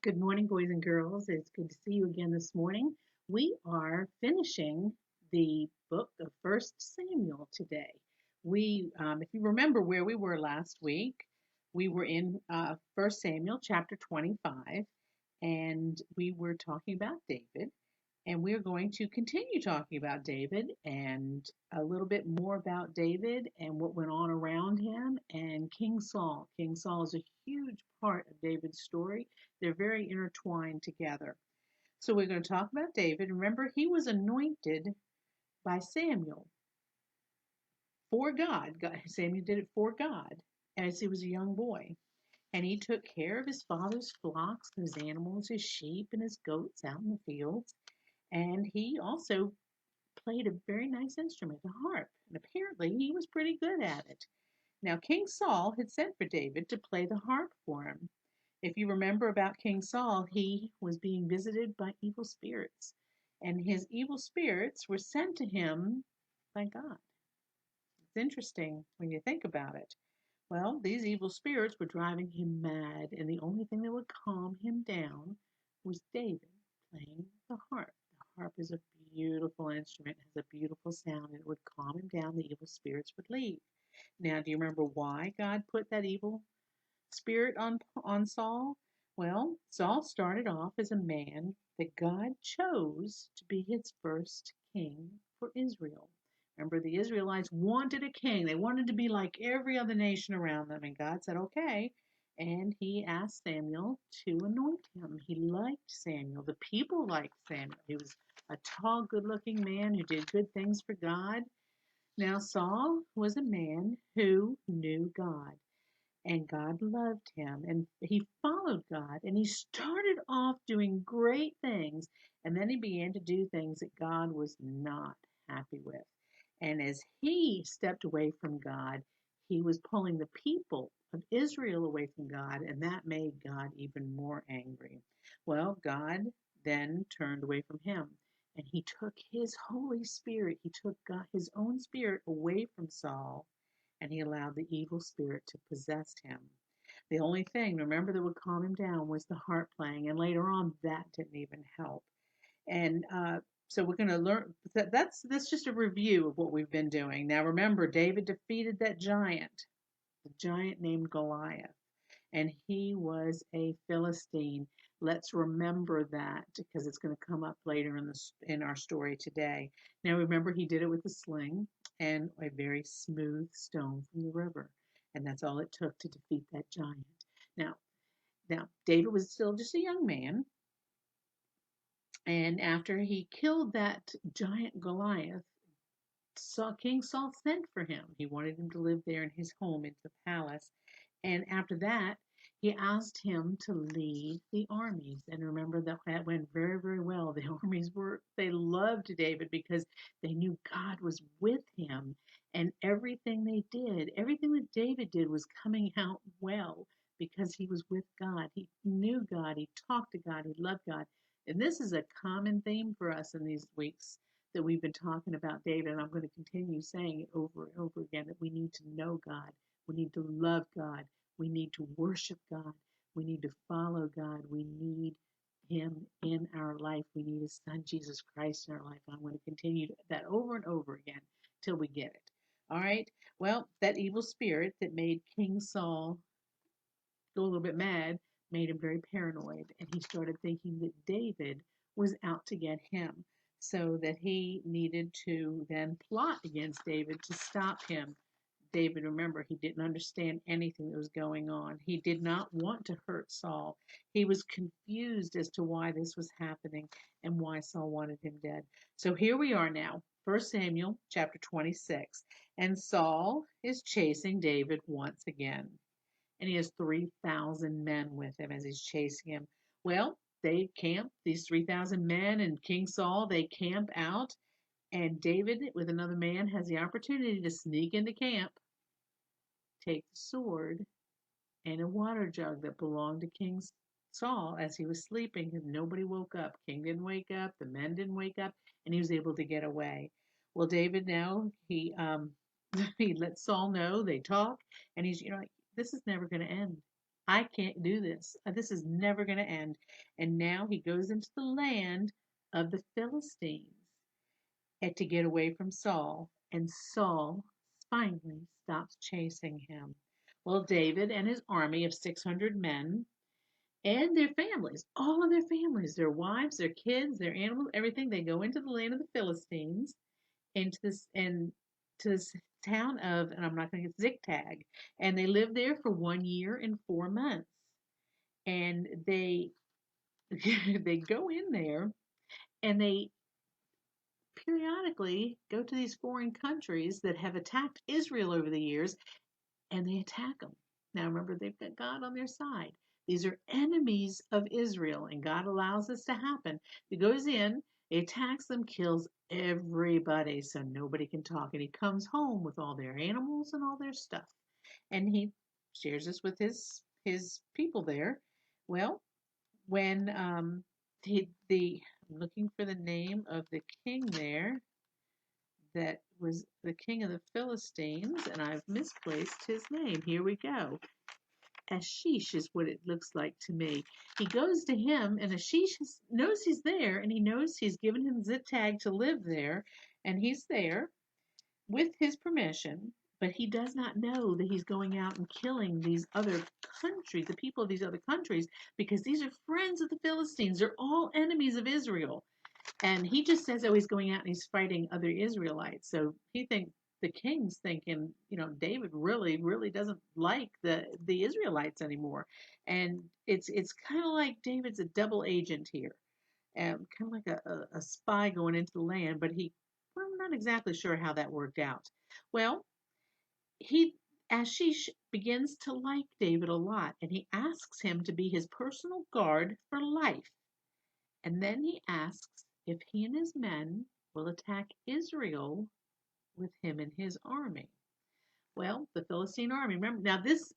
Good morning, boys and girls. It's good to see you again this morning. We are finishing the book of First Samuel today. If you remember where we were last week, we were in First Samuel chapter 25, and we were talking about David. And we're going to continue talking about David and a little bit more about David and what went on around him and King Saul. King Saul is a huge part of David's story. They're very intertwined together. So we're going to talk about David. Remember, he was anointed by Samuel for God. Samuel did it for God as he was a young boy. And he took care of his father's flocks, his animals, his sheep, and his goats out in the fields. And he also played a very nice instrument, the harp, and apparently he was pretty good at it. Now, King Saul had sent for David to play the harp for him. If you remember about King Saul, he was being visited by evil spirits, and his evil spirits were sent to him by God. It's interesting when you think about it. Well, these evil spirits were driving him mad, and the only thing that would calm him down was David playing the harp. The harp is a beautiful instrument, has a beautiful sound, and it would calm him down. The evil spirits would leave. Now, do you remember why God put that evil spirit on Saul? Well, Saul started off as a man that God chose to be his first king for Israel. Remember, the Israelites wanted a king. They wanted to be like every other nation around them. And God said, okay. And he asked Samuel to anoint him. He liked Samuel. The people liked Samuel. He was a tall, good looking man who did good things for God. Now, Saul was a man who knew God and God loved him and he followed God and he started off doing great things and then he began to do things that God was not happy with. And as he stepped away from God, he was pulling the people of Israel away from God, and that made God even more angry. Well, God then turned away from him and he took his Holy Spirit, he took his own spirit away from Saul and he allowed the evil spirit to possess him. The only thing, remember, that would calm him down was the harp playing, and later on, that didn't even help. And so we're going to learn that's just a review of what we've been doing. Now, remember, David defeated that giant, the giant named Goliath, and he was a Philistine. Let's remember that because it's going to come up later in our story today. Now, remember, he did it with a sling and a very smooth stone from the river, and that's all it took to defeat that giant. Now, now David was still just a young man, and after he killed that giant Goliath, King Saul sent for him. He wanted him to live there in his home in the palace. And after that, he asked him to lead the armies. And remember that went very, very well. The they loved David because they knew God was with him. And everything that David did was coming out well because he was with God. He knew God. He talked to God. He loved God. And this is a common theme for us in these weeks that we've been talking about David. And I'm going to continue saying it over and over again that we need to know God. We need to love God. We need to worship God. We need to follow God. We need Him in our life. We need His Son, Jesus Christ, in our life. I'm going to continue that over and over again till we get it. All right? Well, that evil spirit that made King Saul go a little bit mad made him very paranoid. And he started thinking that David was out to get him. So that he needed to then plot against David to stop him. David, remember, he didn't understand anything that was going on. He did not want to hurt Saul. He was confused as to why this was happening and why Saul wanted him dead. So here we are now, 1 Samuel chapter 26. And Saul is chasing David once again. And he has 3,000 men with him as he's chasing him. Well, they camp, these 3,000 men and King Saul, they camp out. And David, with another man, has the opportunity to sneak into camp, take the sword and a water jug that belonged to King Saul as he was sleeping, and nobody woke up. King didn't wake up, the men didn't wake up, and he was able to get away. Well, David now he he lets Saul know. They talk, and he's like, this is never going to end. I can't do this. This is never going to end. And now he goes into the land of the Philistines and to get away from Saul. And Saul finally stops chasing him. Well, David and his army of 600 men and their families, all of their families, their wives, their kids, their animals, everything, they go into the land of the Philistines, into this and to this town of, and I'm not going to get Ziklag, and they live there for 1 year and 4 months. And they they go in there and they periodically go to these foreign countries that have attacked Israel over the years, and they attack them. Now remember, they've got God on their side. These are enemies of Israel, and God allows this to happen. He goes in, he attacks them, kills everybody so nobody can talk, and he comes home with all their animals and all their stuff. And he shares this with his people there. Well, when the I'm looking for the name of the king there that was the king of the Philistines, and I've misplaced his name. Here we go. Ashish is what it looks like to me. He goes to him, and Ashish knows he's there, and he knows he's given him Ziklag to live there, and he's there with his permission, but he does not know that he's going out and killing these other countries, the people of these other countries, because these are friends of the Philistines. They're all enemies of Israel. And he just says, oh, he's going out and he's fighting other Israelites. So he thinks the king's thinking, David really, really doesn't like the Israelites anymore. And it's kind of like David's a double agent here, kind of like a spy going into the land, but we're not exactly sure how that worked out. Well, he Ashish begins to like David a lot, and he asks him to be his personal guard for life. And then he asks if he and his men will attack Israel with him and his army. Well, the Philistine army, remember, now this